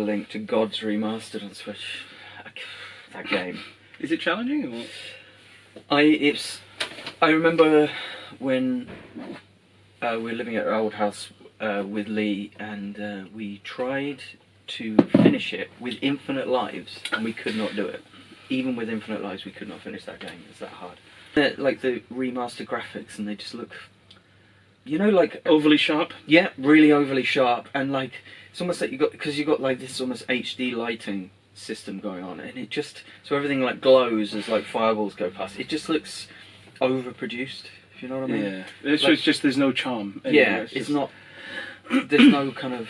link to Gods Remastered on Switch. That game. Is it challenging? Or? I remember when we were living at our old house with Lee, and we tried to finish it with infinite lives, and we could not do it. Even with infinite lives, we could not finish that game. It's that hard. Like the remastered graphics, and they just look, you know, like overly sharp. Yeah, really overly sharp, and like it's almost like you got like this almost HD lighting system going on, and it just so everything like glows as like fireballs go past. It just looks overproduced. If you know what I mean? Yeah, it's just there's no charm. Anywhere. Yeah, it's not. There's no kind of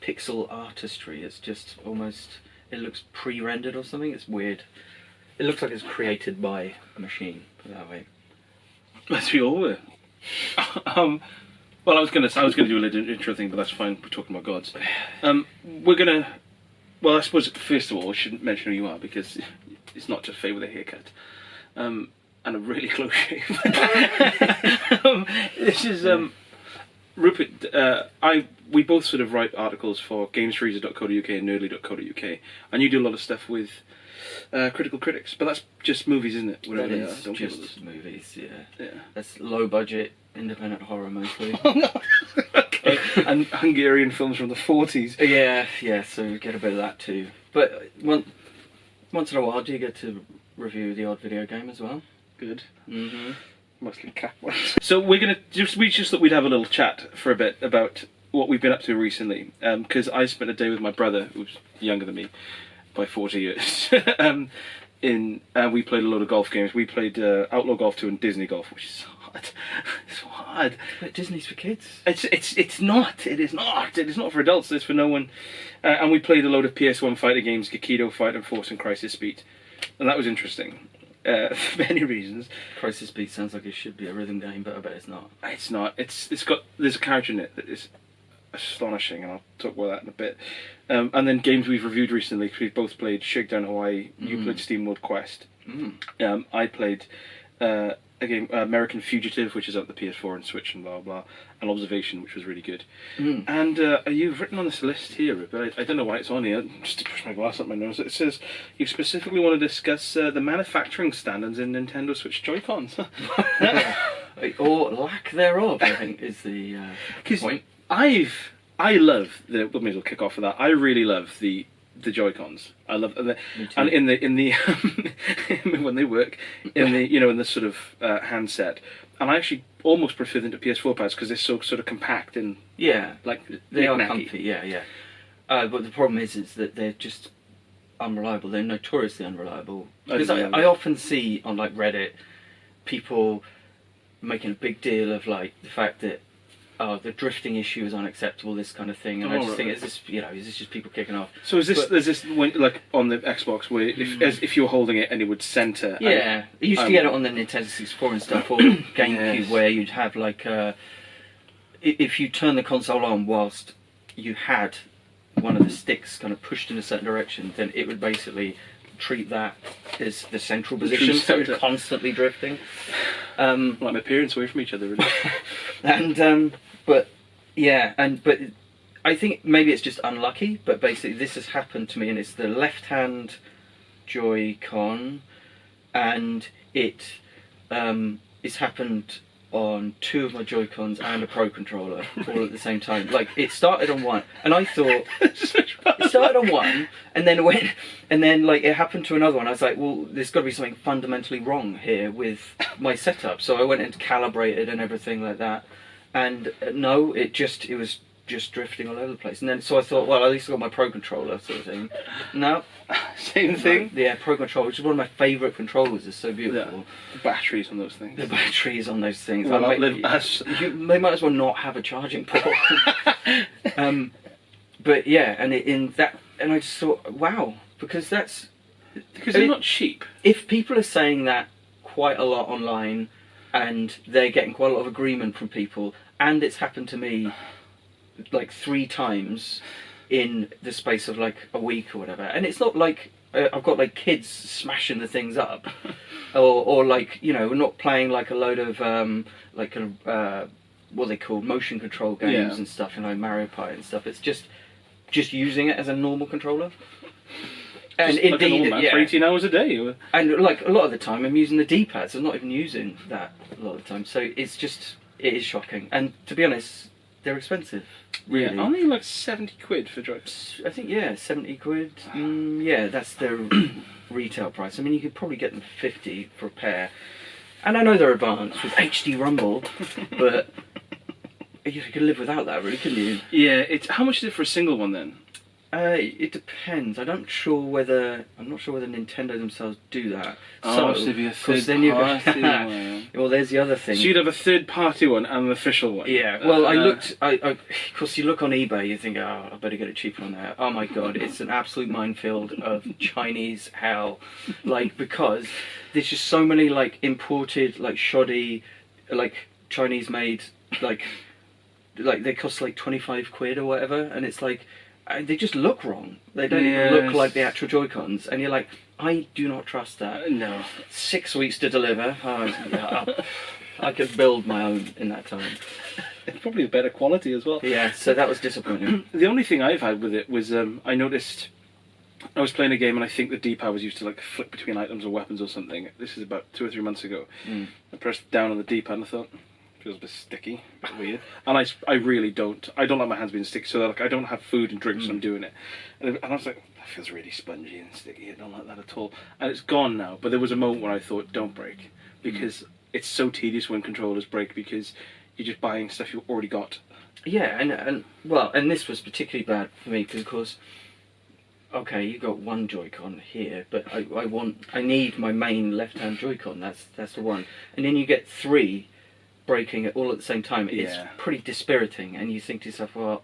pixel artistry. It's just almost. It looks pre-rendered or something. It's weird. It looks like it's created by a machine. Put it that way. As we all were. Well, I was gonna do a little intro thing, but that's fine. We're talking about gods. We're gonna. Well, I suppose first of all, we shouldn't mention who you are because it's not just Faye with a haircut and a really close shave. This is Rupert. We both sort of write articles for gamesfreezer.co.uk and nerdly.co.uk, and you do a lot of stuff with Critical Critics, but that's just movies, isn't it? That is just movies, yeah. That's low budget, independent horror mostly. Okay. And Hungarian films from the 40s. Yeah, so you get a bit of that too. But once in a while, do you get to review the odd video game as well? Good. Mm-hmm. Mostly cat ones. So we just thought we'd have a little chat for a bit about what we've been up to recently. Because I spent a day with my brother, who's younger than me by 40 years. We played a lot of golf games. We played Outlaw Golf 2 and Disney Golf, which is hard. It's hard. But Disney's for kids. It's not. It is not. It is not for adults. It's for no one. And we played a load of PS1 fighter games, Gekido, Fight and Force, and Crisis Beat, and that was interesting. For many reasons. Crisis Beat sounds like it should be a rhythm game, but I bet it's not. It's not. There's a character in it that is astonishing, and I'll talk about that in a bit. And then games we've reviewed recently, because we've both played Shakedown Hawaii. You played Steamworld Quest. I played a game, American Fugitive, which is up the PS4 and Switch and blah blah, and Observation, which was really good. And you've written on this list here, but I don't know why it's on here. Just to push my glass up my nose, it says you specifically want to discuss the manufacturing standards in Nintendo Switch Joy-Cons. Or lack thereof, I think, is the point. I love the. We may as well kick off with that. I really love the Joy-Cons. I love them, and in the when they work in the sort of handset, and I actually almost prefer them to PS4 pads because they're so sort of compact and like they are comfy. Yeah. But the problem is that they're just unreliable. They're notoriously unreliable because I often see on like Reddit people making a big deal of like the fact that the drifting issue is unacceptable, this kind of thing, and I just think is this just people kicking off? So there's this like on the Xbox where if you were holding it and it would center. Yeah, you used to get it on the Nintendo 64 and stuff, or GameCube, where you'd have like if you turn the console on whilst you had one of the sticks kind of pushed in a certain direction, then it would basically treat that as the central position, so it's constantly drifting. Like my parents away from each other, really. But I think maybe it's just unlucky, but basically this has happened to me, and it's the left-hand Joy-Con, and it's happened on 2 of my Joy-Cons and a Pro Controller all at the same time. Like, it started on one, and I thought it started on one, and then like it happened to another one. I was like, well, there's got to be something fundamentally wrong here with my setup. So I went and calibrated and everything like that, and no, it was just drifting all over the place. And then so I thought, well, at least I got my Pro Controller sort of thing. No. Same thing? Yeah, Pro Controller, which is one of my favourite controllers. It's so beautiful. Yeah. The batteries on those things. The batteries on those things. Well, they might as well not have a charging port. But yeah, and I just thought, wow, because they're not cheap. If people are saying that quite a lot online, and they're getting quite a lot of agreement from people, and it's happened to me like 3 times in the space of like a week or whatever, and it's not like I've got like kids smashing the things up, or like we're not playing like a load of what they call motion control games and stuff, Mario Party and stuff. It's just just using it as a normal controller. And Just like a normal man for 18 hours a day. And like a lot of the time, I'm using the D-pad, so I'm not even using that a lot of the time. So it is shocking. And to be honest, they're expensive. Really. Yeah, aren't they like 70 quid for joysticks? I think 70 quid. Yeah, that's their retail price. I mean, you could probably get them for 50 for a pair. And I know they're advanced with HD Rumble, but you could live without that, really, couldn't you? Yeah, how much is it for a single one then? It depends. I'm not sure whether Nintendo themselves do that. So it'd be a third party. Well, there's the other thing. So you'd have a third party one and an official one. Yeah. Well, I looked. Of course, you look on eBay. You think, oh, I better get it cheaper on there. Oh my God, it's an absolute minefield of Chinese hell. Like, because there's just so many like imported, like shoddy, like Chinese made, like they cost like 25 quid or whatever, and it's like. They just look wrong. They don't even look like the actual Joy-Cons. And you're like, I do not trust that. No. 6 weeks to deliver. I could build my own in that time. It's probably a better quality as well. Yeah, so that was disappointing. The only thing I've had with it was I noticed I was playing a game and I think the D-pad was used to like flick between items or weapons or something. This is about 2 or 3 months ago. I pressed down on the D-pad and I thought, feels a bit sticky, a bit weird. And I really don't. I don't like my hands being sticky, so that, like I don't have food and drinks when I'm doing it. And I was like, that feels really spongy and sticky. I don't like that at all. And it's gone now. But there was a moment where I thought, don't break, because it's so tedious when controllers break because you're just buying stuff you've already got. Yeah, and this was particularly bad for me because, of course, okay, you got one Joy-Con here, but I need my main left-hand Joy-Con. That's the one, and then you get 3. Breaking it all at the same time. It's pretty dispiriting, and you think to yourself, well,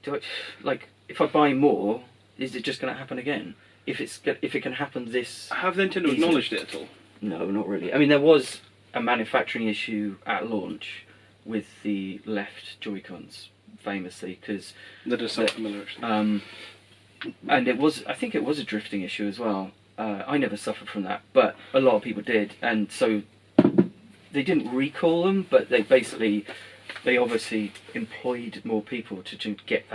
if I buy more, is it just going to happen again? If it can happen this have Nintendo acknowledged it at all? No, not really. I mean, there was a manufacturing issue at launch with the left Joy-Cons, famously, because that does sound familiar actually. And I think it was a drifting issue as well. I never suffered from that, but a lot of people did, and so. They didn't recall them, but they obviously employed more people to get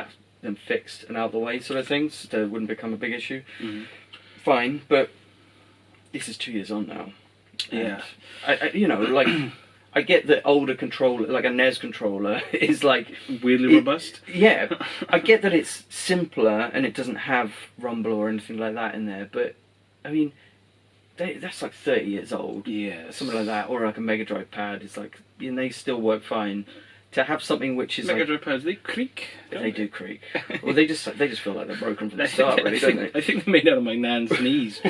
them fixed and out of the way, sort of things, so it wouldn't become a big issue. Fine, but this is 2 years on now. Yeah, I get that older controller, like a NES controller, is like weirdly robust. Yeah, I get that it's simpler and it doesn't have rumble or anything like that in there, but I mean. That's like 30 years old, something like that, or like a Mega Drive pad. It's like, they still work fine. To have something which is Mega Drive pads, they creak. They do creak. Well, they just feel like they're broken from the start, really, don't they? I think they're made out of my nan's knees.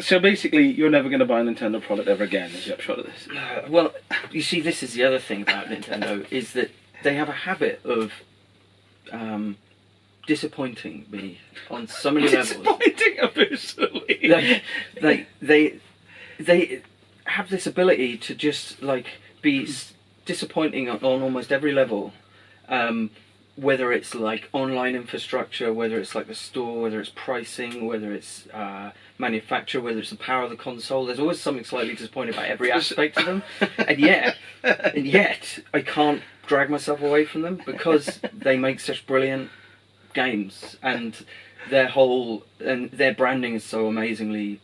So basically, you're never going to buy a Nintendo product ever again. Is the upshot of this? Well, you see, this is the other thing about Nintendo is that they have a habit of. Disappointing me on so many levels. Disappointing personally. They have this ability to just like be disappointing on almost every level. Whether it's like online infrastructure, whether it's like the store, whether it's pricing, whether it's manufacture, whether it's the power of the console. There's always something slightly disappointing about every aspect of them, and yet I can't drag myself away from them because they make such brilliant games, and their branding is so amazingly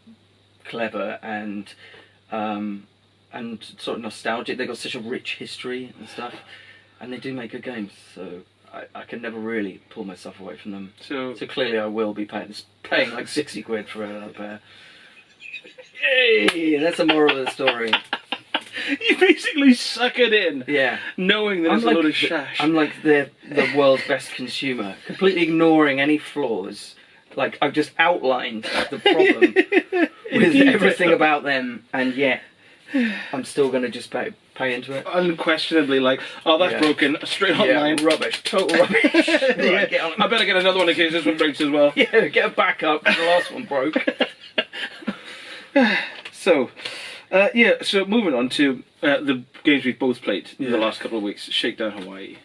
clever and sort of nostalgic. They've got such a rich history and stuff, and they do make good games. So I can never really pull myself away from them. So clearly, I will be paying like 60 quid for another pair. Yay! That's the moral of the story. You basically suck it in. Yeah. Knowing that it's a load of shash. I'm like the world's best consumer. Completely ignoring any flaws. Like, I've just outlined the problem with everything about them, and yet I'm still going to just pay into it. Unquestionably, like, oh, that's broken. Straight online. Yeah, rubbish. Total rubbish. Right, get on. I better get another one in case this one breaks as well. Yeah, get a backup because the last one broke. So moving on to the games we've both played in the last couple of weeks. Shakedown Hawaii.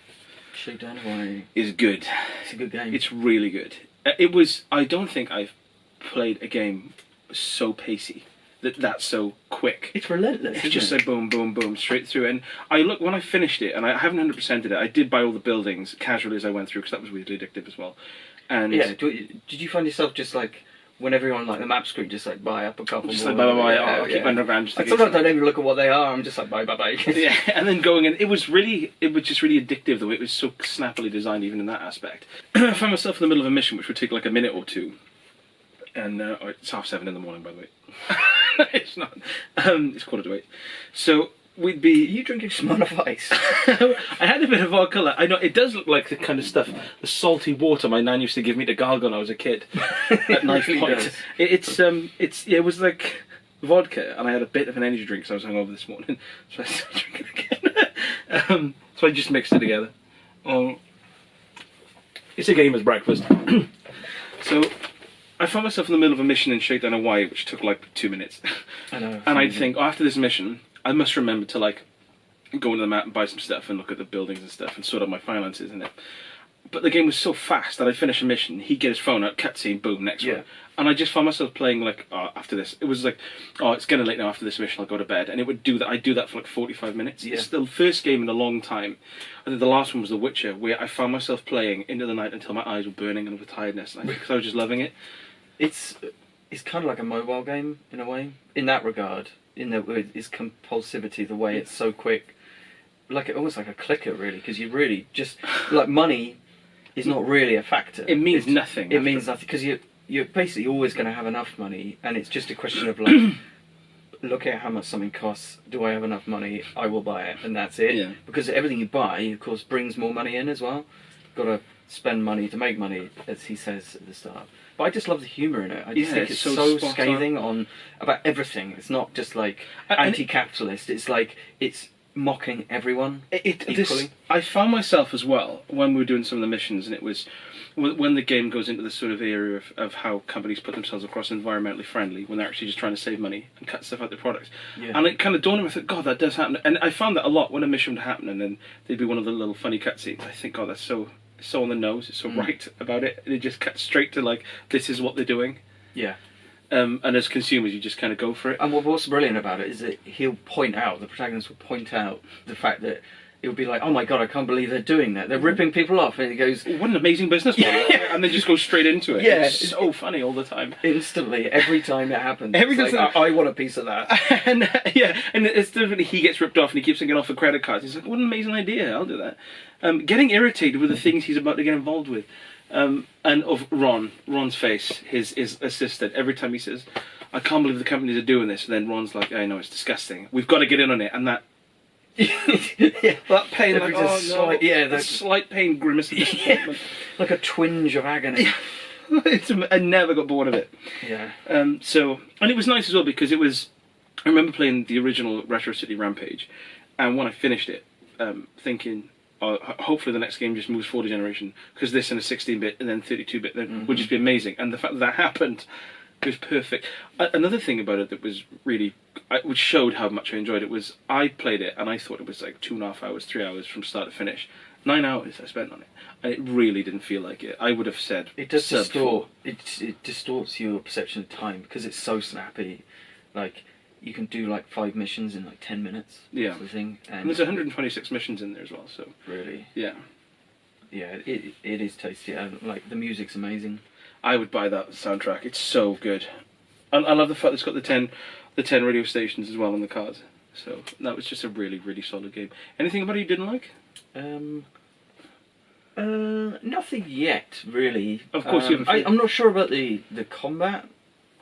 Shakedown Hawaii is good. It's a good game. It's really good. I don't think I've played a game so pacey that's so quick. It's relentless. It's isn't just it? like boom, boom, boom, straight through. And when I finished it, and I haven't 100%ed it, I did buy all the buildings casually as I went through, because that was weirdly addictive as well. And yeah, did you find yourself just like, whenever you're on like the map screen, just like buy up a couple just more? like, bye. Yeah, I'll keep running around. Just Like, sometimes I don't even look at what they are. I'm just like, bye. Yeah, and then going in, it was just really addictive, the way it was so snappily designed, even in that aspect. I found myself in the middle of a mission which would take like a minute or two, and it's 7:30 in the morning, by the way. It's not. It's 7:45. So we'd be. Are you drinking Smirnoff Ice? I had a bit of vodka. I know it does look like the kind of stuff, the salty water my nan used to give me to gargle when I was a kid. At knife point. It was like vodka, and I had a bit of an energy drink, so I was hungover this morning, so I started drinking again. So I just mixed it together. It's a gamer's breakfast. So I found myself in the middle of a mission in Shakedown Hawaii, which took like 2 minutes. I know. And I'd think, after this mission, I must remember to like go into the map and buy some stuff and look at the buildings and stuff and sort out my finances in it. But the game was so fast that I'd finish a mission, he'd get his phone out, cutscene, boom, next one. And I just found myself playing like, after this, it was like, it's getting late now, after this mission I'll go to bed. And it would do that, I'd do that for like 45 minutes. Yeah. It's the first game in a long time. I think the last one was The Witcher, where I found myself playing into the night until my eyes were burning and with tiredness, because I was just loving it. It's kind of like a mobile game, in a way, in that regard. In that its compulsivity, the way it's so quick. Like, almost like a clicker, really, because you really just, like, money is not really a factor. It means nothing. It means nothing, because you're basically always going to have enough money, and it's just a question of, like, look at how much something costs, do I have enough money, I will buy it, and that's it. Yeah. Because everything you buy, of course, brings more money in as well. Got to spend money to make money, as he says at the start. But I just love the humour in it. I just think it's so scathing about everything. It's not just like anti-capitalist. It's like it's mocking everyone equally. I found myself as well when we were doing some of the missions, and it was when the game goes into this sort of area of how companies put themselves across environmentally friendly when they're actually just trying to save money and cut stuff out their products. Yeah. And it kind of dawned on me, I thought, God, that does happen. And I found that a lot when a mission would happen, and then there'd be one of the little funny cutscenes. I think, God, that's so on the nose, it's so right about it, and it just cuts straight to like, this is what they're doing. Yeah. And as consumers, you just kind of go for it. And what's brilliant about it is that the protagonist will point out the fact that it would be like, oh my God, I can't believe they're doing that. They're ripping people off. And he goes, what an amazing business model. And they just go straight into it. Yeah. It's so funny all the time. Instantly, every time it happens. I want a piece of that. And it's different. He gets ripped off and he keeps getting off for credit cards. He's like, what an amazing idea, I'll do that. Getting irritated with the things he's about to get involved with. And of Ron's face, his assistant, every time he says, I can't believe the companies are doing this. And then Ron's like, I know, it's disgusting. We've got to get in on it. And that... that pain, that slight pain grimace. Like a twinge of agony. I never got bored of it. Yeah. And it was nice as well, because it was. I remember playing the original Retro City Rampage, and when I finished it, thinking, hopefully the next game just moves forward a generation, because this in a 16-bit and then 32-bit would just be amazing. And the fact that happened. It was perfect. Another thing about it that was really, which showed how much I enjoyed it, was I played it and I thought it was like 2.5 hours, 3 hours from start to finish. 9 hours I spent on it, and it really didn't feel like it. I would have said it does distort. It distorts your perception of time because it's so snappy. Like you can do like 5 missions in like 10 minutes. Yeah. Sort of thing. And there's 126 missions in there as well. So really. Yeah. Yeah, it is tasty. Like the music's amazing. I would buy that soundtrack. It's so good. And I love the fact that it's got the 10 radio stations as well on the cards. So that was just a really, really solid game. Anything about it you didn't like? Nothing yet, really. Of course, you haven't. I'm not sure about the combat,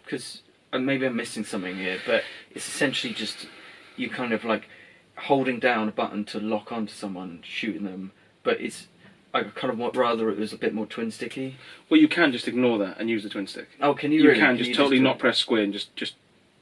because maybe I'm missing something here. But it's essentially just you kind of like holding down a button to lock onto someone, shooting them. But it's I kind of rather it was a bit more twin sticky. Well, you can just ignore that and use the twin stick. Oh, can you? You really? can just totally not press square and just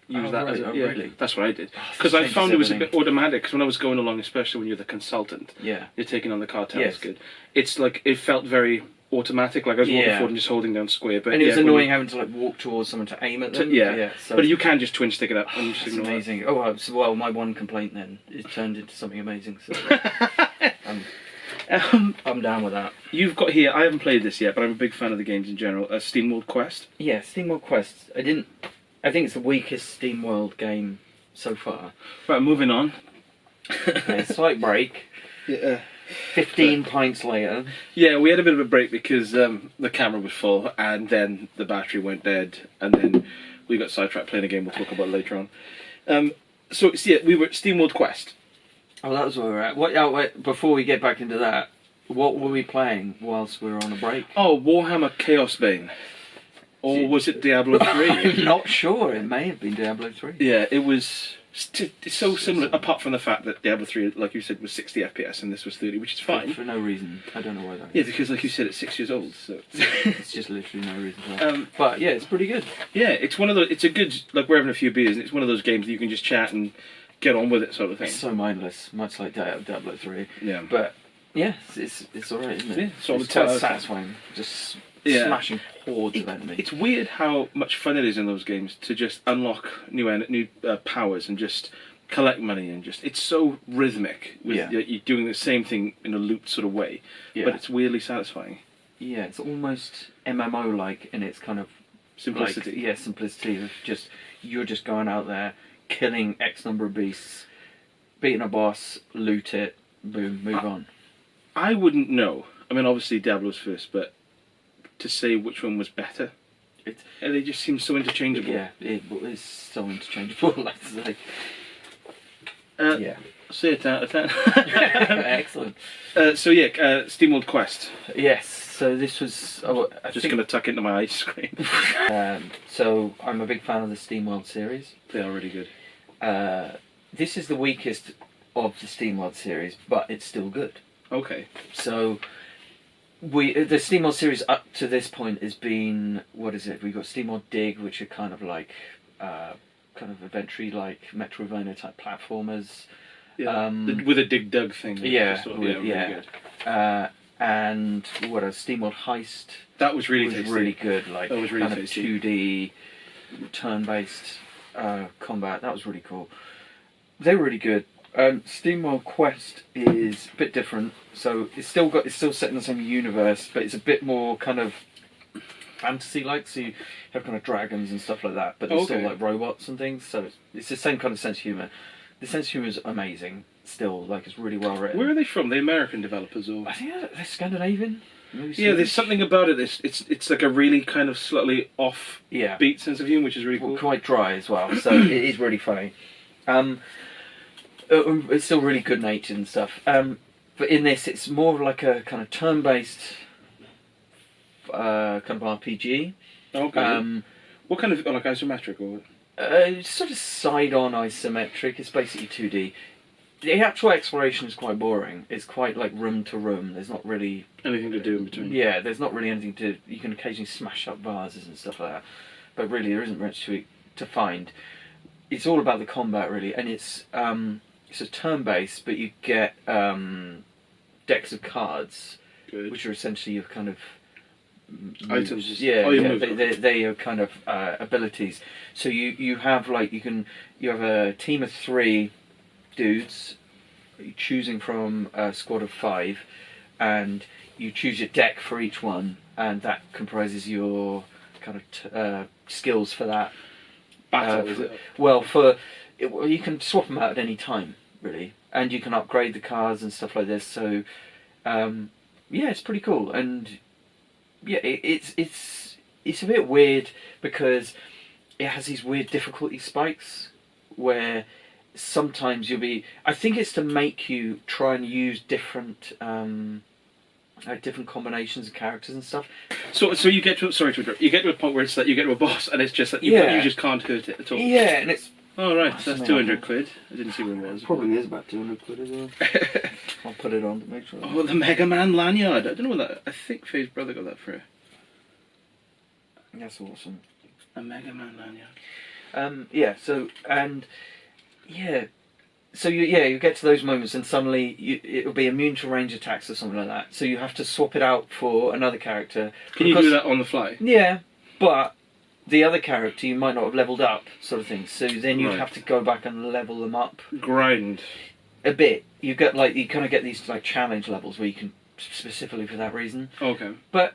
use that. Right. Yeah, really? That's what I did. Because I found it was a bit automatic. Because when I was going along, especially when you're the consultant, you're taking on the cartel. Yes. Good. It's like it felt very automatic. Like I was walking forward and just holding down square. But and it was annoying having to like walk towards someone to aim at them. So. But you can just twin stick it up and you just ignore amazing. It. Oh, well, my one complaint then it turned into something amazing. So. I'm down with that. You've got here, I haven't played this yet, but I'm a big fan of the games in general, Steamworld Quest. Yeah, Steamworld Quest. I didn't I think it's the weakest Steamworld game so far. Right, moving on. Okay, slight break. Yeah. 15 pints later. Yeah, we had a bit of a break because the camera was full, and then the battery went dead, and then we got sidetracked playing a game we'll talk about later on. So yeah, we were at Steamworld Quest. Oh, that was where we're at. Wait, before we get back into that, what were we playing whilst we were on a break? Oh, Warhammer Chaosbane. Or was it Diablo 3? I'm not sure. It may have been Diablo 3. Yeah, it was so similar, apart from the fact that Diablo 3, like you said, was 60 FPS and this was 30, which is fine. For no reason. I don't know why that is. Yeah, because like you said, it's 6 years old, so... It's just literally no reason for that. But yeah, it's pretty good. Yeah, it's one of those... It's a good... Like, we're having a few beers, and it's one of those games that you can just chat and get on with it, sort of thing. It's so mindless, much like Diablo 3. Yeah. But, yeah, it's alright, isn't it? Yeah, solid it's quite title. satisfying. Just smashing hordes of enemies. It's weird how much fun it is in those games to just unlock new powers and just collect money and just... It's so rhythmic. You're doing the same thing in a looped sort of way, but it's weirdly satisfying. Yeah, it's almost MMO-like in its kind of... Simplicity. Like, simplicity of just... You're just going out there, killing X number of beasts, beating a boss, loot it, boom, move on. I wouldn't know. I mean, obviously Diablo's first, but to say which one was better, they just seem so interchangeable. Yeah, it is so interchangeable, let's say. Yeah. Say it out of 10. Excellent. Steamworld Quest. Yes, so this was... I'm just going to tuck into my ice screen. So, I'm a big fan of the Steamworld series. They are really good. This is the weakest of the Steamworld series, but it's still good. Okay. So, the Steamworld series up to this point has been... What is it? We've got Steamworld Dig, which are kind of like... kind of adventure like Metroidvania type platformers. Yeah, with a dig dug thing. Really good. And what else? Steamworld Heist. That was really tasty. Really good. Like that was really kind tasty. of 2D turn-based combat. That was really cool. They were really good. Steamworld Quest is a bit different. So it's still set in the same universe, but it's a bit more kind of fantasy-like, so you have kind of dragons and stuff like that, but there's still like robots and things, so it's the same kind of sense of humour. The sense of humour is amazing, still, like it's really well written. Where are they from? The American developers, or? I think they're Scandinavian. Yeah, there's something about it. It's like a really kind of slightly off beat sense of humour, which is really cool. Quite dry as well, so it is really funny. It's still really good natured and stuff. But in this, it's more of like a kind of turn-based kind of RPG. Okay. What kind of, like isometric or? Sort of side-on isometric. It's basically 2D. The actual exploration is quite boring. It's quite like room to room. There's not really anything to do in between. Yeah, there's not really anything to. You can occasionally smash up vases and stuff like that, but really there isn't much to find. It's all about the combat really, and it's a turn-based, but you get decks of cards, which are essentially your kind of items. They are kind of abilities. So you have like you have a team of 3 dudes, choosing from a squad of 5, and you choose your deck for each one, and that comprises your kind of skills for that battle. Is it? Well, you can swap them out at any time, really, and you can upgrade the cards and stuff like this. So, it's pretty cool, and it's a bit weird because it has these weird difficulty spikes where sometimes you'll be... I think it's to make you try and use different different combinations of characters and stuff. So you get to... Sorry to interrupt. You get to a point where it's like you get to a boss and it's just like you just can't hurt it at all. Yeah, and it's... Oh, right. So that's 200 quid. I didn't see where it was. It probably is about 200 quid as well. I'll put it on to make sure. Oh, the Mega Man lanyard. I don't know what that... I think Faye's brother got that for her. That's awesome. A Mega Man lanyard. So you get to those moments and suddenly it'll be immune to range attacks or something like that. So you have to swap it out for another character. Can you do that on the fly? Yeah, but the other character you might not have leveled up, sort of thing. So then you'd have to go back and level them up. Grind. A bit. You kind of get these like challenge levels where you can specifically for that reason. Okay. But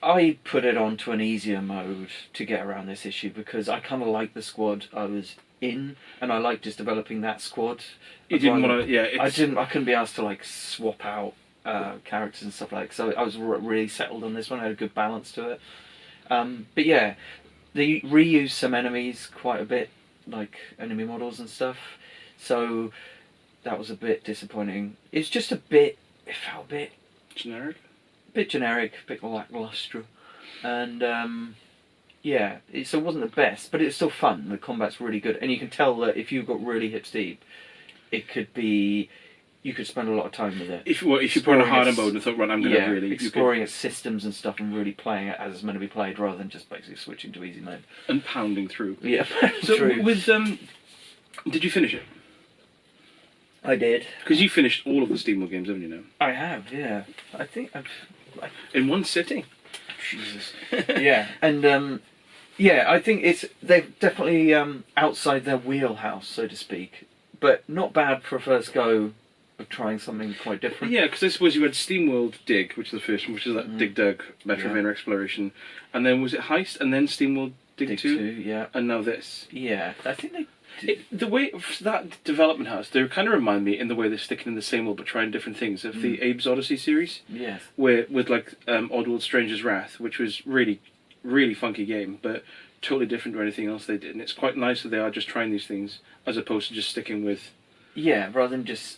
I put it onto an easier mode to get around this issue because I kind of like the squad I was in, and I like just developing that squad. You didn't want to, yeah. I couldn't be asked to like swap out characters and stuff like that. So I was really settled on this one. I had a good balance to it. But yeah, they reuse some enemies quite a bit, like enemy models and stuff. So that was a bit disappointing. It's just it felt a bit Generic? bit generic, a bit lacklustre, and yeah, so it wasn't the best, but it's still fun. The combat's really good, and you can tell that if you got really hips deep, it could be. You could spend a lot of time with it. If you put on a harder mode and thought, right, I'm going to really exploring its systems and stuff, and really playing it as it's meant to be played, rather than just basically switching to easy mode and pounding through. Yeah, so true. With did you finish it? I did. Because you finished all of the Steamworld games, haven't you? Now I have, yeah. I think in one sitting. Jesus. Yeah, and yeah, I think they're definitely outside their wheelhouse, so to speak, but not bad for a first go of trying something quite different. Yeah, because I suppose you had Steamworld Dig, which is the first one, which is that Dig Dug Metroidvania exploration, and then was it Heist, and then Steamworld Dig 2? Yeah, and now this. Yeah, I think the way that development house, they kind of remind me in the way they're sticking in the same world but trying different things of the Abe's Odyssey series. Yes. Where with like Oddworld Stranger's Wrath, which was really, really funky game, but totally different to anything else they did. And it's quite nice that they are just trying these things as opposed to just sticking with. Yeah, rather than just.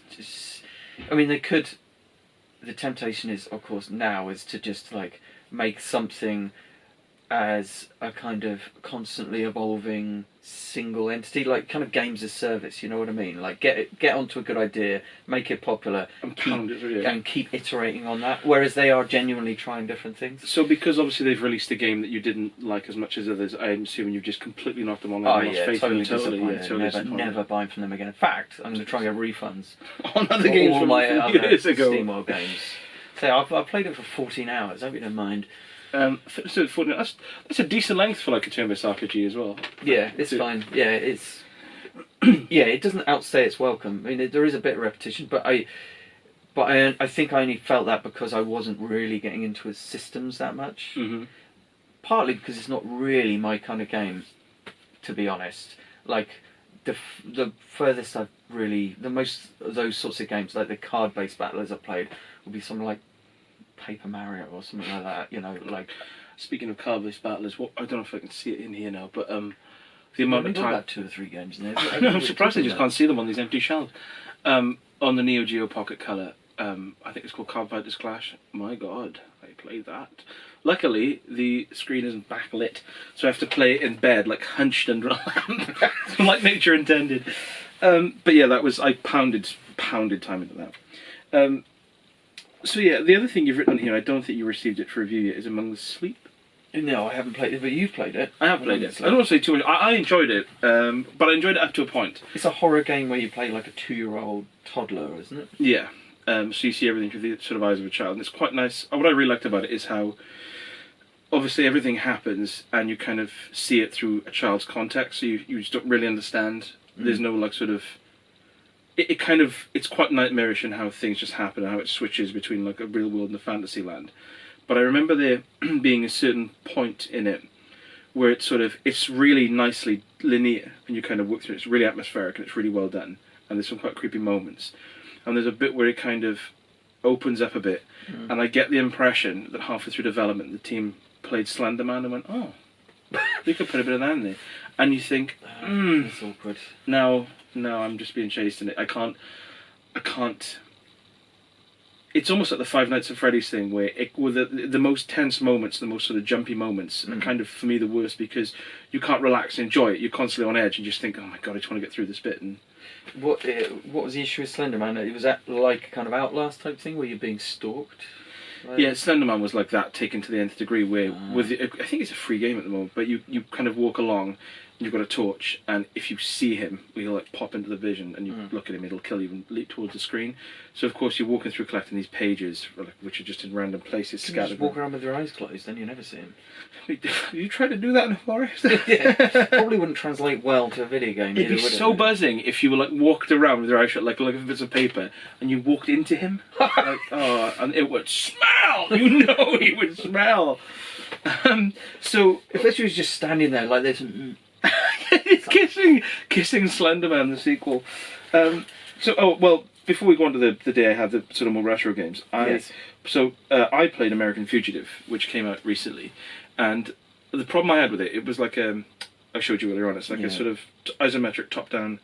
I mean, they could. The temptation is, of course, now is to just like make something as a kind of constantly evolving single entity, like kind of games as service. You know what I mean? Like get onto a good idea, make it popular, and keep iterating on that. Whereas they are genuinely trying different things. So because obviously they've released a game that you didn't like as much as others, I'm assuming you've just completely knocked them on. Oh yeah, totally disappointed. Never buying from them again. In fact, I'm going to try and get refunds on other games all my other years ago. Steamworld games. So I've played it for 14 hours. I hope you don't mind. So that's a decent length for like a turn-based RPG as well. Yeah, it's fine. Yeah, it's yeah, it doesn't outstay its welcome. I mean, there is a bit of repetition, but I think I only felt that because I wasn't really getting into its systems that much. Mm-hmm. Partly because it's not really my kind of game, to be honest. Like the furthest I've really, the most of those sorts of games, like the card-based battlers I've played, would be something like Paper Mario or something like that, you know, like. Speaking of card-based battlers, I don't know if I can see it in here now, but the amount of time. About 2 or 3 games in there. I'm surprised I just can't see them on these empty shelves. On the Neo Geo Pocket Color, I think it's called Card Fighters Clash. My God, I played that. Luckily, the screen isn't backlit, so I have to play it in bed, like hunched under a lamp, like nature intended. But yeah, I pounded time into that. So yeah, the other thing you've written on here, I don't think you received it for review yet, is Among the Sleep. No, I haven't played it, but you've played it. I have played it. I don't want to say too much. I enjoyed it, but I enjoyed it up to a point. It's a horror game where you play like a 2-year-old toddler, isn't it? Yeah. So you see everything through the sort of eyes of a child, and it's quite nice. What I really liked about it is how, obviously, everything happens, and you kind of see it through a child's context, so you just don't really understand. There's no like sort of. It's quite nightmarish in how things just happen and how it switches between like a real world and a fantasy land. But I remember there being a certain point in it where it's really nicely linear and you kind of work through it. It's really atmospheric and it's really well done. And there's some quite creepy moments. And there's a bit where it kind of opens up a bit. And I get the impression that halfway through development the team played Slenderman and went, oh, we could put a bit of that in there. And you think, it's awkward. No, I'm just being chased in it. I can't. It's almost like the Five Nights at Freddy's thing, where the most tense moments, the most sort of jumpy moments, are kind of for me the worst because you can't relax and enjoy it. You're constantly on edge and just think, oh my god, I just want to get through this bit. And what was the issue with Slenderman? It was that like kind of Outlast type thing where you're being stalked. Like... Yeah, Slenderman was like that, taken to the nth degree. Where I think it's a free game at the moment, but you kind of walk along. You've got a torch, and if you see him, he'll like pop into the vision, and you look at him, it'll kill you and leap towards the screen. So of course you're walking through collecting these pages, which are just in random places scattered. You just walk around with your eyes closed, then you never see him. You try to do that in a forest? Yeah, probably wouldn't translate well to a video game. It'd be so buzzing if you were like walked around with your eyes shut, like looking for bits of paper, and you walked into him, and it would smell. You know he would smell. So If literally was just standing there like this. kissing Slenderman, the sequel. Before we go on to the day I had the sort of more retro games, I played American Fugitive, which came out recently, and the problem I had with it was like I showed you earlier on. It's like a sort of isometric top-down,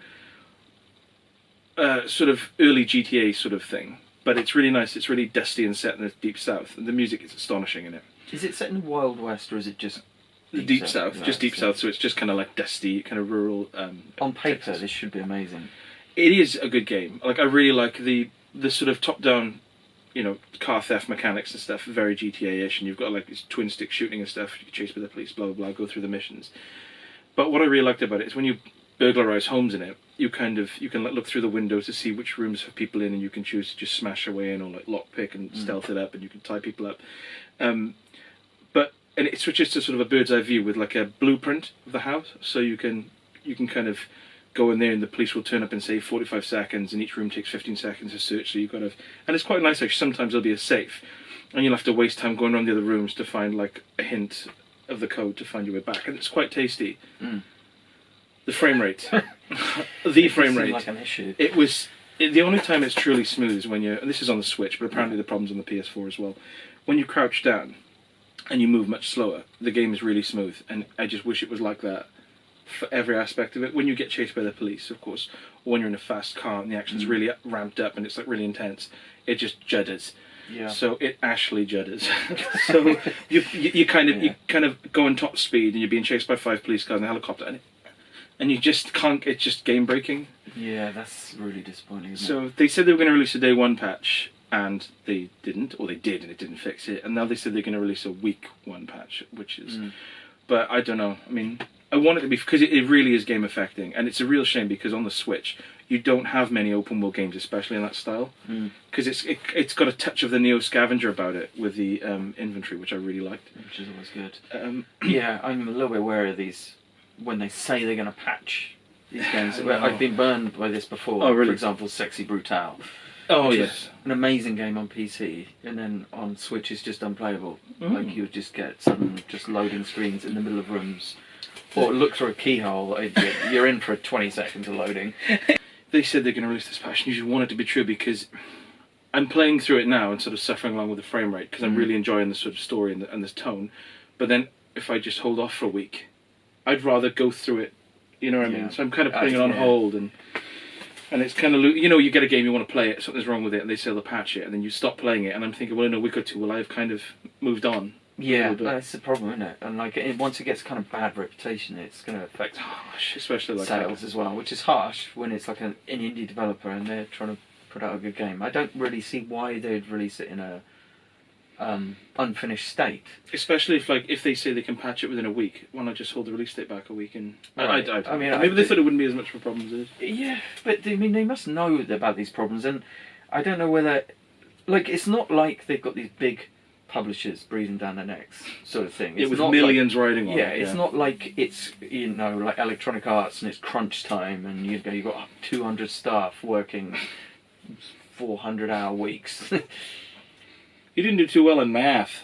sort of early GTA sort of thing. But it's really nice. It's really dusty and set in the deep south, and the music is astonishing in it. Is it set in the Wild West, or is it just the deep south? Just deep south. So it's just kind of like dusty, kind of rural. On paper, Texas. this should be amazing. It is a good game. Like I really like the sort of top-down, car theft mechanics and stuff. Very GTA-ish, and you've got like this twin stick shooting and stuff. You can chase by the police, blah blah blah. Go through the missions. But what I really liked about it is when you burglarize homes in it, you can look through the windows to see which rooms have people in, and you can choose to just smash away in or like lockpick and stealth it up, and you can tie people up. And it switches to sort of a bird's eye view with like a blueprint of the house, so you can kind of go in there and the police will turn up in say 45 seconds, and each room takes 15 seconds to search. So you've got to, and it's quite nice actually. Sometimes there'll be a safe, and you'll have to waste time going around the other rooms to find like a hint of the code to find your way back, and it's quite tasty. The frame rate, frame rate. Like an issue. The only time it's truly smooth is when and this is on the Switch, but apparently the problem's on the PS4 as well. When you crouch down and you move much slower, the game is really smooth, and I just wish it was like that for every aspect of it. When you get chased by the police, of course, or when you're in a fast car and the action's really ramped up and it's like really intense, it just judders. Yeah. So it actually judders. So you kind of go on top speed and you're being chased by 5 police cars and a helicopter, and you just can't. It's just game breaking. Yeah, that's really disappointing. So they said they were going to release a day 1 patch, and they didn't, or they did and it didn't fix it. And now they said they're going to release a week 1 patch, which is. But I don't know. I mean, I want it to be, because it really is game affecting, and it's a real shame because on the Switch you don't have many open world games, especially in that style, because it's got a touch of the Neo Scavenger about it with the inventory, which I really liked. Which is always good. Yeah, I'm a little bit wary of these when they say they're going to patch these games. I've been burned by this before. Oh, really? For example, Sexy Brutale. Oh, yes. An amazing game on PC, and then on Switch it's just unplayable. Like you would just get some just loading screens in the middle of rooms, or look through a keyhole. You're in for 20 seconds of loading. They said they're going to release this patch, and you should want it to be true, because I'm playing through it now and sort of suffering along with the frame rate because I'm really enjoying the sort of story and this tone. But then if I just hold off for a week, I'd rather go through it. You know what I mean? So I'm kind of putting it on hold, and it's kind of, you get a game, you want to play it, something's wrong with it, and they say they'll patch it, and then you stop playing it, and I'm thinking, well, in a week or two, will I have kind of moved on? Yeah, that's the problem, isn't it? And like, once it gets kind of bad reputation, it's going to affect especially like sales as well, which is harsh when it's like an indie developer and they're trying to put out a good game. I don't really see why they'd release it in a unfinished state. Especially if they say they can patch it within a week, why not just hold the release date back a week? And right. I mean, maybe they thought it wouldn't be as much of a problem as it is. Yeah, but I mean, they must know about these problems, and I don't know whether, like, it's not like they've got these big publishers breathing down their necks, sort of thing. It's with millions riding on it. Yeah, it's not like it's like Electronic Arts and it's crunch time, and you've got 200 staff working 400-hour weeks. You didn't do too well in math.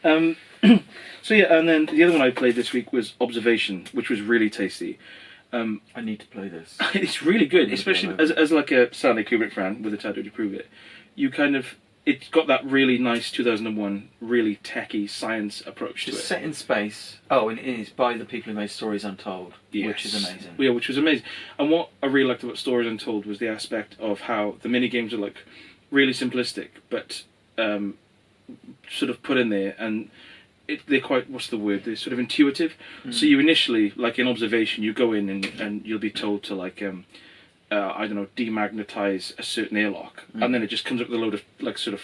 So yeah, and then the other one I played this week was Observation, which was really tasty. I need to play this. It's really good, especially as like a Stanley Kubrick fan with a tattoo to prove it. It's got that really nice 2001, really techie science approach to it. It's set in space. Oh, and it is by the people who made Stories Untold, which is amazing. Yeah, which was amazing. And what I really liked about Stories Untold was the aspect of how the mini games are like really simplistic, but sort of put in there, and they're quite, what's the word? They're sort of intuitive. So you initially, like in Observation, you go in and you'll be told to like I don't know, demagnetize a certain airlock, and then it just comes up with a load of like sort of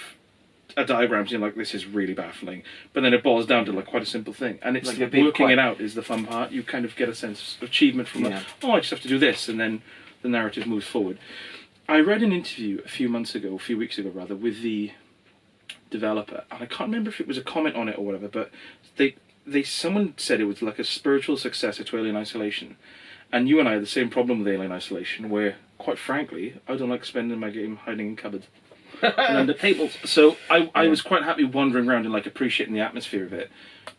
diagrams, and you're like, this is really baffling. But then it boils down to like quite a simple thing, and it's like working it out is the fun part. You kind of get a sense of achievement from like, oh, I just have to do this, and then the narrative moves forward. I read an interview a few weeks ago rather, with the developer, and I can't remember if it was a comment on it or whatever, but someone said it was like a spiritual successor to Alien Isolation. And you and I have the same problem with Alien Isolation, where, quite frankly, I don't like spending my game hiding in cupboards. and under tables. So I was quite happy wandering around and like appreciating the atmosphere of it,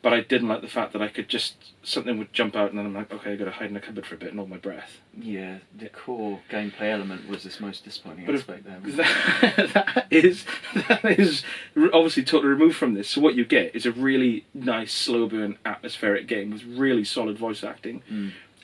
but I didn't like the fact that I could just something would jump out and then I'm like, okay, I got to hide in a cupboard for a bit and hold my breath. Yeah, the core gameplay element was this most disappointing aspect there. That is obviously totally removed from this. So what you get is a really nice, slow burn, atmospheric game with really solid voice acting,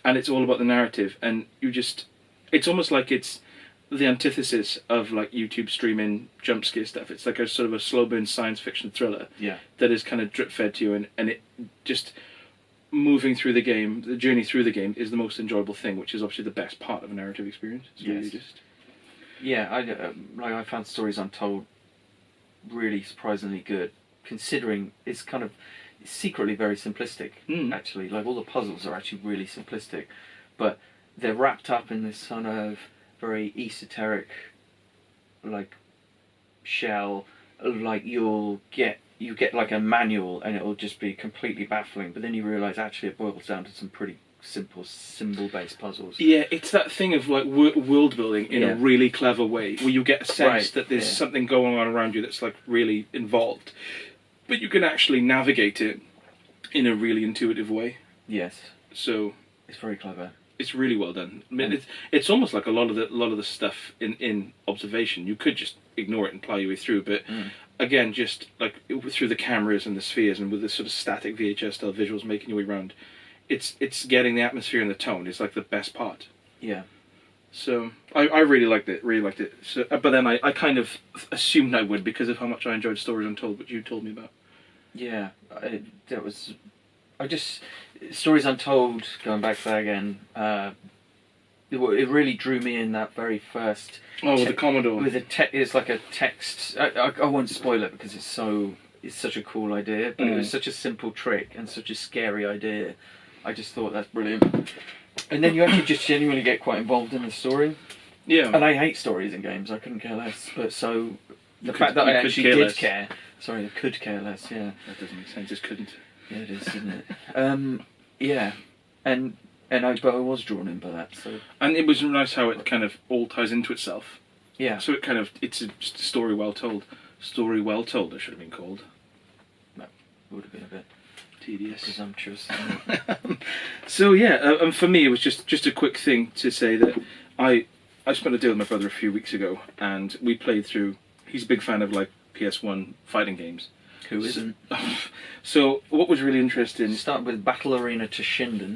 and it's all about the narrative. And it's almost like it's the antithesis of like YouTube streaming jump scare stuff. It's like a sort of a slow burn science fiction thriller. Yeah. That is kind of drip fed to you, and it just moving through the game, the journey through the game is the most enjoyable thing, which is obviously the best part of a narrative experience. It's really just... Yeah, I found Stories Untold really surprisingly good, considering it's kind of secretly very simplistic, actually. Like, all the puzzles are actually really simplistic, but they're wrapped up in this kind of very esoteric, like, shell. Like, you get like a manual and it'll just be completely baffling, but then you realise actually it boils down to some pretty simple symbol-based puzzles. Yeah, it's that thing of like world building in a really clever way, where you get a sense that there's something going on around you that's like really involved, but you can actually navigate it in a really intuitive way. Yes. So it's very clever. It's really well done. I mean, it's almost like a lot of the stuff in Observation. You could just ignore it and plow your way through, but again, just like through the cameras and the spheres and with the sort of static VHS style visuals making your way around, it's getting the atmosphere and the tone is like the best part. Yeah. So I really liked it. So, but then I kind of assumed I would because of how much I enjoyed Stories Untold, which you told me about. Yeah, Stories Untold, going back to that again, it really drew me in that very first... Oh, with the Commodore. It's like a text... I won't spoil it because it's such a cool idea, but it was such a simple trick and such a scary idea. I just thought that's brilliant. And then you actually just genuinely get quite involved in the story. Yeah. And I hate stories in games, I couldn't care less. But so, the fact that I actually did care... Sorry, I could care less, yeah. That doesn't make sense, just couldn't. Yeah, it is, isn't it? Yeah, but I was drawn in by that. So, and it was nice how it kind of all ties into itself. Yeah. So it's a story well told. Story well told, it should have been called. That would have been a bit tedious, presumptuous. So yeah, and for me it was just a quick thing to say that I spent a day with my brother a few weeks ago, and we played through. He's a big fan of like PS1 fighting games. Who isn't? So what was really interesting... Start with Battle Arena to Shinden.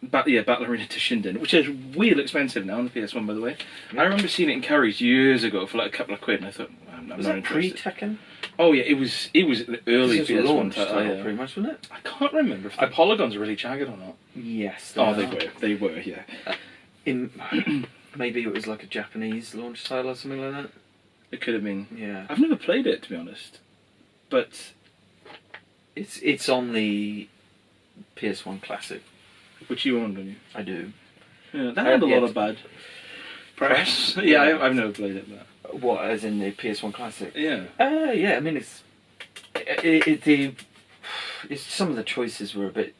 Battle Arena to Shinden, which is really expensive now on the PS1, by the way. Yeah. I remember seeing it in Curry's years ago for like a couple of quid, and I thought, I'm not interested. Was that pre-Tekken? Oh yeah, it was an early PS1 title, pretty much, wasn't it? I can't remember if the polygons are really jagged or not. Yes. They were, yeah. Maybe it was like a Japanese launch title or something like that. It could have been. Yeah. I've never played it, to be honest. But it's on the PS1 Classic, which you own, don't you? I do. Yeah, that had a lot of bad press. Yeah, I've never played it. But what, as in the PS1 Classic? Yeah. Yeah. I mean, it's some of the choices were a bit.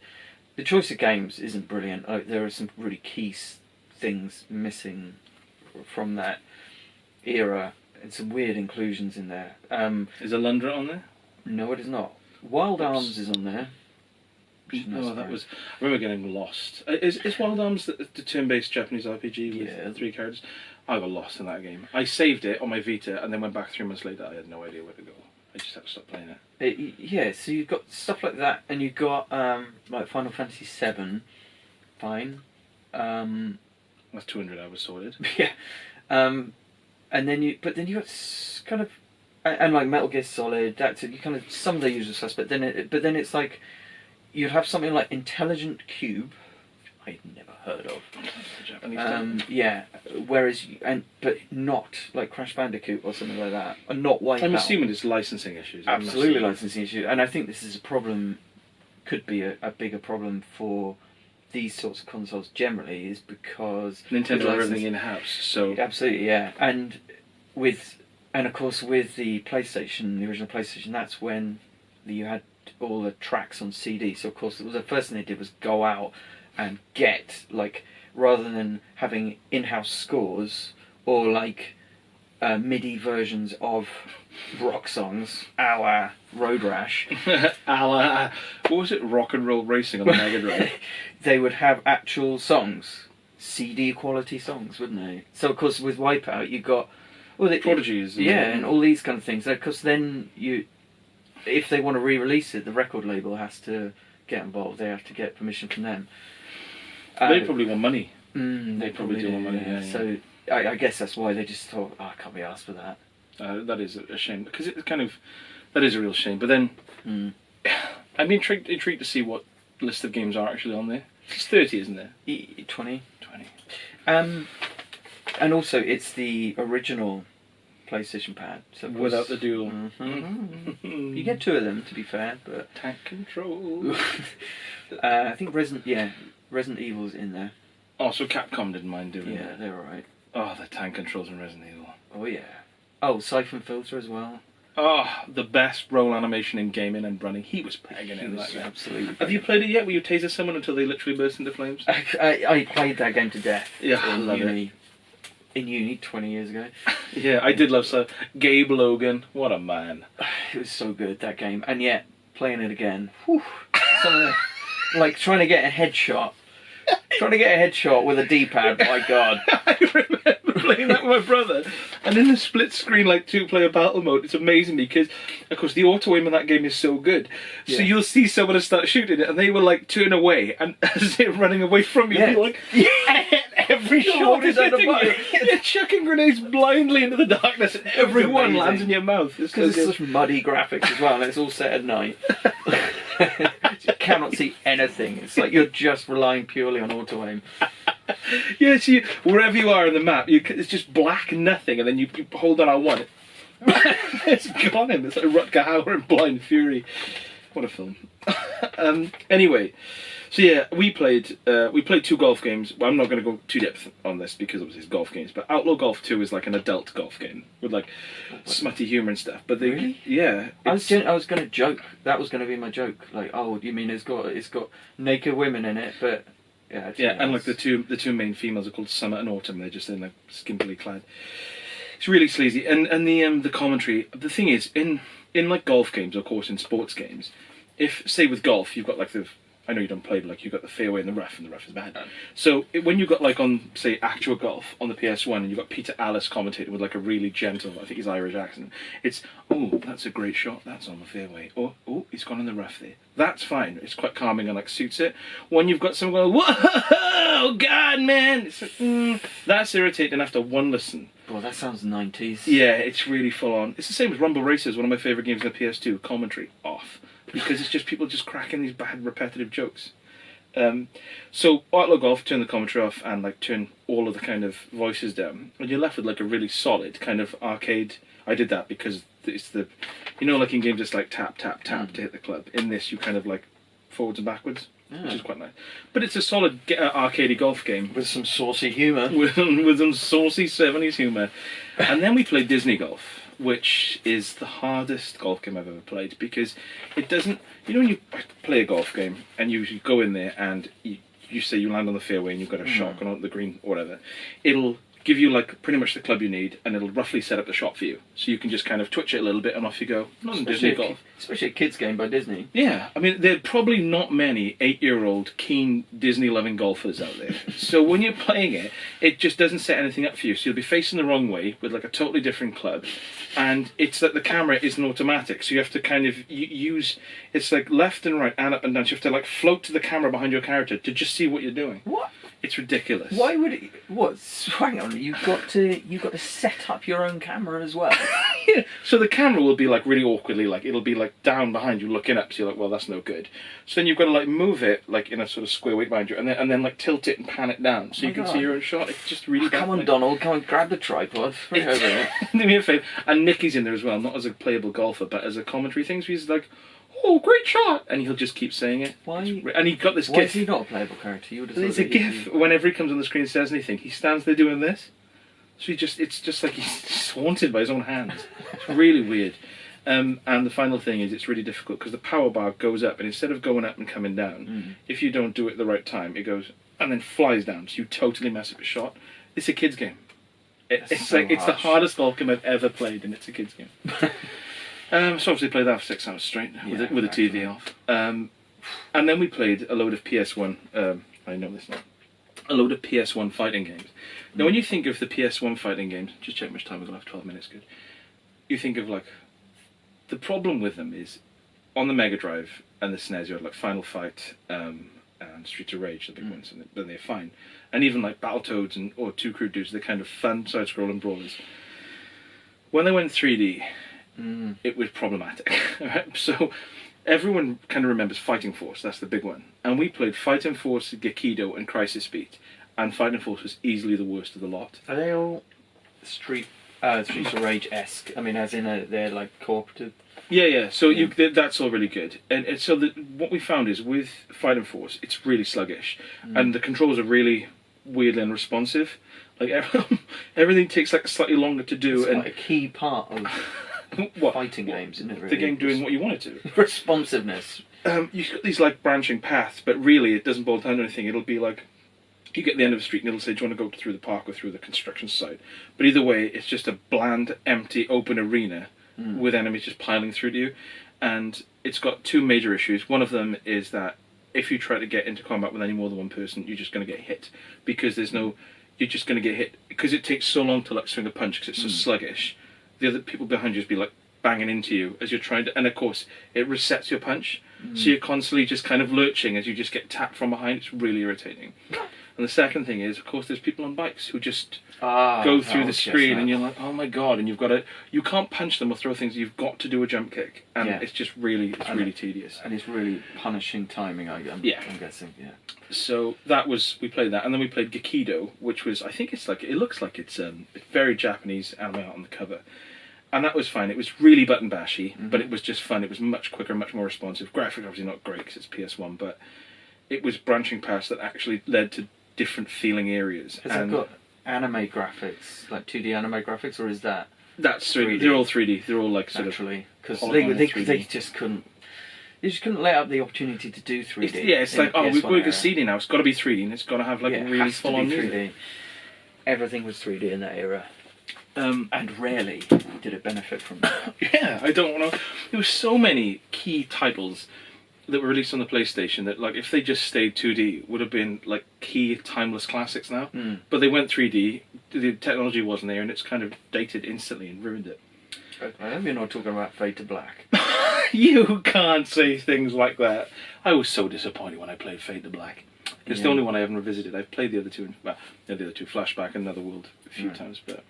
The choice of games isn't brilliant. Like, there are some really key things missing from that era, and some weird inclusions in there. Is Alundra on there? No, it is not. Wild Arms is on there. That was... I remember getting lost. Is Wild Arms the turn-based Japanese RPG with 3 characters? I got lost in that game. I saved it on my Vita and then went back 3 months later. I had no idea where to go. I just had to stop playing it. Yeah, so you've got stuff like that, and you've got like Final Fantasy VII. Fine. That's 200 hours sorted. Yeah. And then you got kind of... And like Metal Gear Solid, that's you kind of some of the usual suspects. But then it's like you'd have something like Intelligent Cube, I'd never heard of. Japanese yeah. Whereas but not like Crash Bandicoot or something like that, and not Wipeout. I'm assuming it's licensing issues. Absolutely licensing issues, and I think this is a problem. Could be a bigger problem for these sorts of consoles generally, is because Nintendo have everything in house. So absolutely, yeah, And of course, with the PlayStation, the original PlayStation, that's when you had all the tracks on CD. So of course, the first thing they did was go out and get, like, rather than having in-house scores or like MIDI versions of rock songs, a la Road Rash. What was it? Rock and Roll Racing on the Mega Drive. They would have actual songs, CD quality songs, wouldn't they? So of course with Wipeout you got Prodigies. And all these kind of things. Because then if they want to re-release it, the record label has to get involved. They have to get permission from them. They probably want money. They probably do want money. Yeah. So I guess that's why they just thought, I can't be asked for that. That is a shame, because it's that is a real shame. But then, I'm intrigued to see what list of games are actually on there. It's 30, isn't there? 20. And also, it's the original PlayStation pad. So without the dual. You get 2 of them, to be fair, but tank control. I think Resident Evil's in there. Oh, so Capcom didn't mind doing it. Yeah, they're alright. Oh, the tank controls in Resident Evil. Oh yeah. Oh, Siphon Filter as well. Oh, the best roll animation in gaming and running. He was pegging it in that game. Absolutely. Have you played it yet, where you taser someone until they literally burst into flames? I played that game to death. Yeah, I love it. In uni 20 years ago. Yeah, I did love Gabe Logan. What a man. It was so good, that game. And yet, playing it again. Whew, like trying to get a headshot. Trying to get a headshot with a D-pad, my God. I remember playing that with my brother, and in the split screen, like 2-player battle mode, it's amazing because, of course, the auto aim in that game is so good. So you'll see someone start shooting it, and they will like turn away, and as they're running away from you, you're like, every shot is hitting you. You're chucking grenades blindly into the darkness, and every one lands in your mouth. Because it's such muddy graphics as well, and it's all set at night. You cannot see anything. It's like you're just relying purely on auto aim. Yeah, so wherever you are in the map, it's just black and nothing, and then you hold on R1. It's gone in. It's like Rutger Hauer in Blind Fury. What a film. Anyway, so yeah, we played 2 golf games. Well, I'm not going to go too depth on this because obviously it's golf games, but Outlaw Golf 2 is like an adult golf game with like smutty humour and stuff. But really? Yeah. I was going to joke. That was going to be my joke. Like, oh, you mean it's got naked women in it, but yeah, and like the two main females are called Summer and Autumn. They're just in like skimpily clad. It's really sleazy, and the commentary. The thing is, in like golf games, of course, in sports games, if say with golf you've got like I know you don't play, but like you've got the fairway and the rough is bad. So when you got like on say actual golf on the PS1 and you've got Peter Allis commentating with like a really gentle, I think he's Irish accent, it's that's a great shot, that's on the fairway. Oh, he's gone in the rough there. That's fine. It's quite calming and like suits it. When you've got someone going, whoa, God, man, it's like that's irritating after one listen. Well, that sounds 90s. Yeah, it's really full on. It's the same as Rumble Racers, one of my favourite games on the PS2. Commentary off. Because it's just people just cracking these bad repetitive jokes. So Outlaw Golf, turn the commentary off and like turn all of the kind of voices down, and you're left with like a really solid kind of arcade. I did that because it's like in games it's like tap tap tap to hit the club. In this you kind of like forwards and backwards, which is quite nice. But it's a solid arcadey golf game with some saucy humour. with some saucy 70s humour. And then we played Disney Golf, which is the hardest golf game I've ever played, because it doesn't... You know when you play a golf game and you go in there and you say you land on the fairway and you've got a shot going on the green or whatever, it'll give you like pretty much the club you need, and it'll roughly set up the shot for you, so you can just kind of twitch it a little bit and off you go. Not in Disney Golf. Especially a kids game by Disney. Yeah, I mean there are probably not many 8-year-old keen Disney loving golfers out there. So when you're playing it, it just doesn't set anything up for you, so you'll be facing the wrong way with like a totally different club, and it's that the camera isn't automatic, so you have to kind of use, it's like left and right and up and down, so you have to like float to the camera behind your character to just see what you're doing. What? It's ridiculous. Why would it... What? Hang on, you've got to set up your own camera as well. Yeah. So the camera will be like really awkwardly, like it'll be like down behind you looking up, so you're like, well, that's no good. So then you've got to like move it like in a sort of square weight behind you, and then like tilt it and pan it down so you can see your own shot. It's just really come on, Donald, come on, grab the tripod. Right over here. Do me a favour. And Nicky's in there as well, not as a playable golfer, but as a commentary thing. So he's like, oh, great shot! And he'll just keep saying it. Why? And he got this Why gif. is he not a playable character? You would have It's a gif. Whenever he comes on the screen and says anything, he stands there doing this. So it's just like he's haunted by his own hands. It's really weird. And the final thing is, it's really difficult because the power bar goes up, and instead of going up and coming down, if you don't do it at the right time, it goes and then flies down. So you totally mess up a shot. It's a kid's game. It's so like it's the harsh. hardest golf game I've ever played, and it's a kid's game. So obviously played that for 6 hours straight with a TV off. And then we played a load of PS1. I know this now. A load of PS1 fighting games. Now, when you think of the PS1 fighting games, just check how much time we've got left. 12 minutes, good. You think of like the problem with them is on the Mega Drive and the SNES, you had like Final Fight and Streets of Rage, the big ones, and they're fine. And even like Battletoads or Two Crude Dudes, they're kind of fun side-scrolling brawlers. When they went 3D, it was problematic. So everyone kind of remembers Fighting Force, that's the big one. And we played Fighting Force, Gekido, and Crisis Beat. And Fighting Force was easily the worst of the lot. Are they all Streets of Rage-esque? I mean, as in they're like cooperative? Yeah. So that's all really good. And so what we found is with Fighting Force, it's really sluggish. And the controls are really weirdly unresponsive. Like everything takes like slightly longer to do. It's like a key part of fighting games, isn't it? Really? The game doing what you want it to. Responsiveness. You've got these like branching paths, but really it doesn't boil down to anything. It'll be like you get to the end of a street and it'll say, do you want to go through the park or through the construction site? But either way, it's just a bland, empty, open arena with enemies just piling through to you. And it's got two major issues. One of them is that if you try to get into combat with any more than one person, you're just going to get hit. Because you're just going to get hit. Because it takes so long to like swing a punch because it's so sluggish. The other people behind you just be like banging into you as you're trying to... And of course, it resets your punch. So you're constantly just kind of lurching as you just get tapped from behind. It's really irritating. And the second thing is, of course, there's people on bikes who just go through the screen and you're like, oh my god, and you can't punch them or throw things, you've got to do a jump kick. And it's just really, really tedious. And it's really punishing timing, I'm guessing, So we played that, and then we played Gekido, which was, I think it looks like it's very Japanese anime art on the cover. And that was fine. It was really button bashy, but it was just fun. It was much quicker, much more responsive. Graphics obviously not great because it's PS1, but it was branching paths that actually led to different feeling areas. Has it got anime graphics, like 2D anime graphics, or is that... That's 3D. They're all 3D. They're all like sort Naturally, because of... they just couldn't... They just couldn't let up the opportunity to do 3D. It's like, we're a CD now. It's got to be 3D, and it's got to have like a really full-on music. Everything was 3D in that era. And rarely did it benefit from that. I don't want to... There were so many key titles that were released on the PlayStation that, like, if they just stayed 2D, would have been, like, key timeless classics now. But they went 3D, the technology wasn't there, and it's kind of dated instantly and ruined it. I hope you're not talking about Fade to Black. You can't say things like that. I was so disappointed when I played Fade to Black. It's the only one I haven't revisited. I've played the other two, the other two, Flashback and Another World, a few times, but...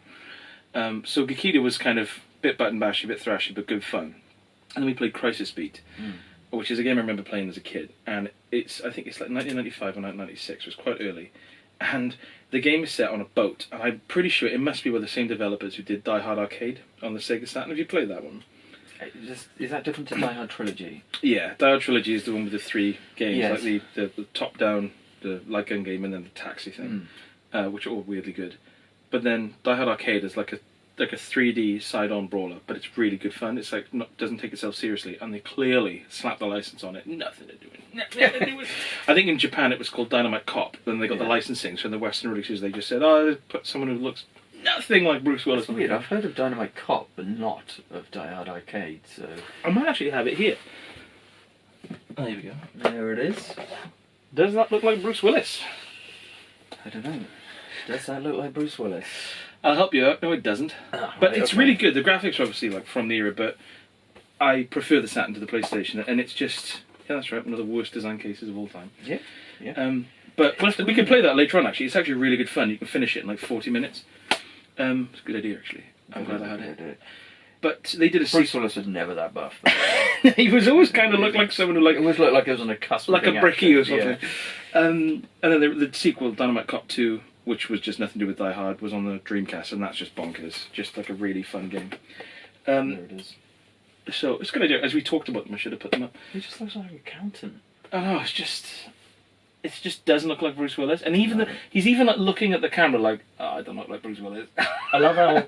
so Gekido was kind of a bit button bashy, a bit thrashy, but good fun. And then we played Crisis Beat, which is a game I remember playing as a kid. And I think it's like 1995 or 1996, it was quite early. And the game is set on a boat, and I'm pretty sure it must be with the same developers who did Die Hard Arcade on the Sega Saturn. Have you played that one? Is that different to Die Hard Trilogy? Yeah, Die Hard Trilogy is the one with the 3 games, like the top-down, the light gun game, and then the taxi thing, which are all weirdly good. But then Die Hard Arcade is like a 3D side-on brawler, but it's really good fun. It's like doesn't take itself seriously, and they clearly slapped the license on it. Nothing to do with it. I think in Japan it was called Dynamite Cop. Then they got the licensing, so in the Western releases they just said, put someone who looks nothing like Bruce Willis. That's weird. I've heard of Dynamite Cop, but not of Die Hard Arcade. So I might actually have it here. Oh, here we go. There it is. Does that look like Bruce Willis? I don't know. Does that look like Bruce Willis? I'll help you out. No, it doesn't. But it's really good. The graphics are obviously like from the era, but I prefer the Saturn to the PlayStation, and it's just that's right, one of the worst design cases of all time. Yeah. But we can play that later on. Actually, it's actually really good fun. You can finish it in like 40 minutes. It's a good idea, actually. I'm glad I had it. But they did a Bruce Willis was never that buff. He was always kind of looked like someone who It always looked like he was on a cusp, like a brickie or something. And then the sequel, Dynamite Cop 2. Which was just nothing to do with Die Hard, was on the Dreamcast, and that's just bonkers. Just like a really fun game. There it is. So, it's a good idea. As we talked about them, I should have put them up. He just looks like an accountant. Oh no, it just doesn't look like Bruce Willis. And even he's even like looking at the camera like, I don't look like Bruce Willis. I love how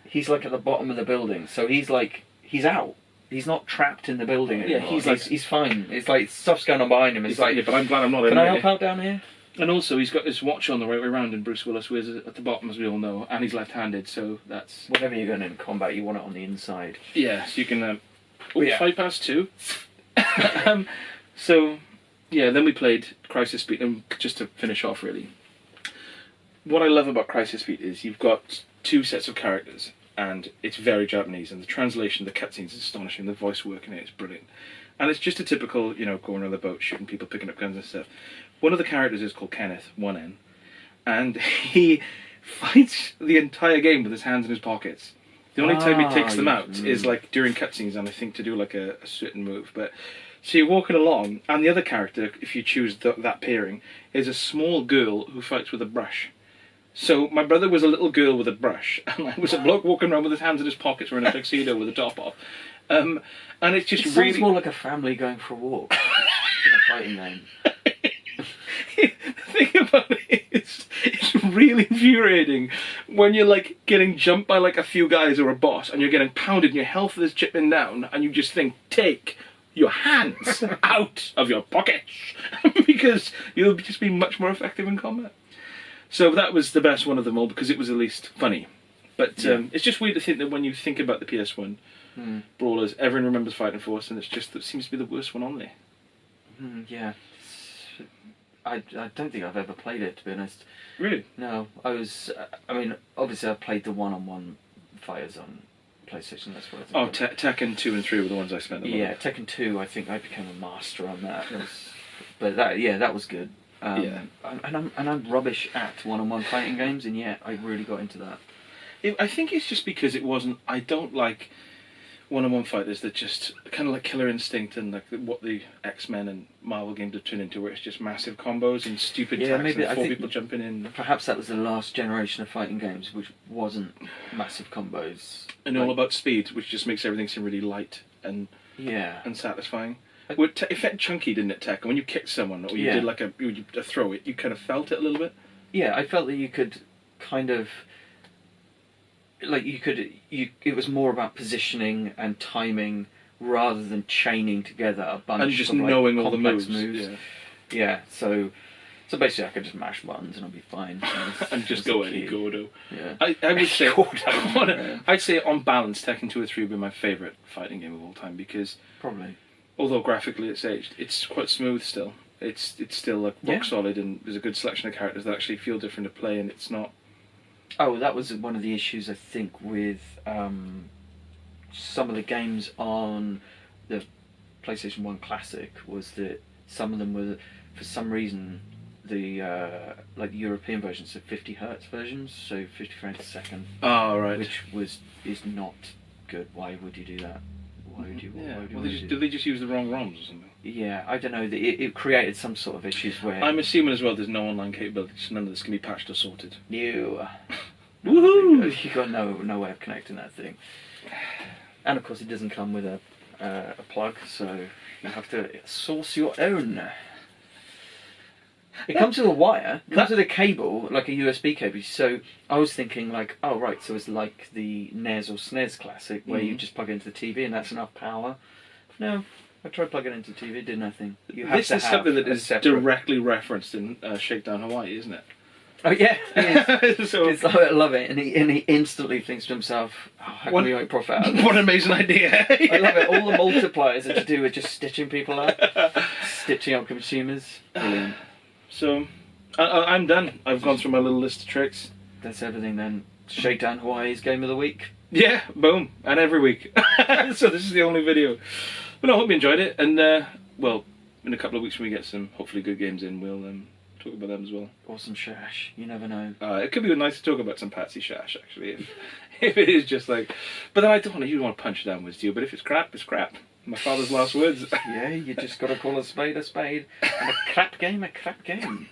he's like at the bottom of the building, so he's out. He's not trapped in the building anymore. Yeah, he's fine. It's like stuff's going on behind him. It's like, but I'm glad I'm not in Can I help out down here? And also, he's got his watch on the right way around, and Bruce Willis wears it at the bottom, as we all know, and he's left-handed, so that's... Whenever you're going in combat, you want it on the inside. Yeah, so you can... 2. So, yeah, then we played Crisis Beat, and just to finish off, really, what I love about Crisis Beat is you've got 2 sets of characters, and it's very Japanese, and the translation, the cutscenes is astonishing, the voice work in it is brilliant. And it's just a typical, going around the boat, shooting people, picking up guns and stuff. One of the characters is called Kenneth, 1N, and he fights the entire game with his hands in his pockets. The only time he takes them out is like during cutscenes, and I think to do like a certain move. But so you're walking along, and the other character, if you choose that pairing, is a small girl who fights with a brush. So my brother was a little girl with a brush, and I was a bloke walking around with his hands in his pockets wearing a tuxedo with a top off. And it's just it really... sounds more like a family going for a walk in a fighting game. The thing about it is, it's really infuriating when you're like getting jumped by like a few guys or a boss, and you're getting pounded and your health is chipping down, and you just think, take your hands out of your pockets, because you'll just be much more effective in combat. So that was the best one of them all, because it was at least funny. But it's just weird to think that when you think about the PS1 brawlers, everyone remembers Fighting Force, and it seems to be the worst one on there. Yeah. I don't think I've ever played it, to be honest. Really? No, obviously I played the one-on-one fighters on PlayStation, that's what I think. Tekken 2 and 3 were the ones I spent the money on. Yeah, Tekken 2, I think I became a master on that. But that was good. And I'm rubbish at one-on-one fighting games, and yet I really got into that. I think it's just because it wasn't... I don't like one-on-one fighters that just kind of like Killer Instinct and like what the X-Men and Marvel games have turned into, where it's just massive combos and stupid attacks and 4 people jumping in. Perhaps that was the last generation of fighting games which wasn't massive combos. And all about speed, which just makes everything seem really light and satisfying. It felt chunky, didn't it, Tekken? When you kicked someone or you did like a throw, you kind of felt it a little bit. Yeah, I felt that you could kind of... it was more about positioning and timing rather than chaining together a bunch and just of knowing all the moves. Yeah, so basically I could just mash buttons and I'll be fine. And just go any Gordo. Yeah. I would say I'd say on balance Tekken 2 or 3 would be my favourite fighting game of all time, because probably, although graphically it's aged, it's quite smooth still. It's still like rock solid, and there's a good selection of characters that actually feel different to play, and it's not... Oh, that was one of the issues I think with some of the games on the PlayStation 1 Classic, was that some of them were, for some reason, the like the European versions, so 50 Hz versions, so 50 frames a second. Oh, right. Which is not good. Why would you do that? Why would you? Do they just use the wrong ROMs or something? Yeah, I don't know. It created some sort of issues where... I'm assuming as well there's no online capability, so none of this can be patched or sorted. Woohoo! You got no way of connecting that thing. And of course it doesn't come with a plug, so you have to source your own. It comes with a wire, it comes with a cable, like a USB cable, so I was thinking like, oh right, so it's like the NES or SNES Classic, where you just plug it into the TV and that's enough power. No, I tried plugging it into the TV, it did nothing. This is something that is directly referenced in Shakedown Hawaii, isn't it? Oh yeah, so I love it, and he instantly thinks to himself, oh, how can we make profit out of this? What an amazing idea! I love it. All the multipliers are to do with just stitching people up, stitching up consumers. Brilliant. So, I'm done. I've gone through my little list of tricks. That's everything then. Shakedown Hawaii's Game of the Week. Yeah, boom, and every week. So this is the only video. But I hope you enjoyed it, and well, in a couple of weeks when we get some hopefully good games in, we'll talk about them as well. Or some shash, you never know. It could be nice to talk about some Patsy shash, actually, if it is just like... But then I don't want to punch down with you, but if it's crap, it's crap. My father's last words. Yeah, you just got to call a spade, and a crap game, a crap game.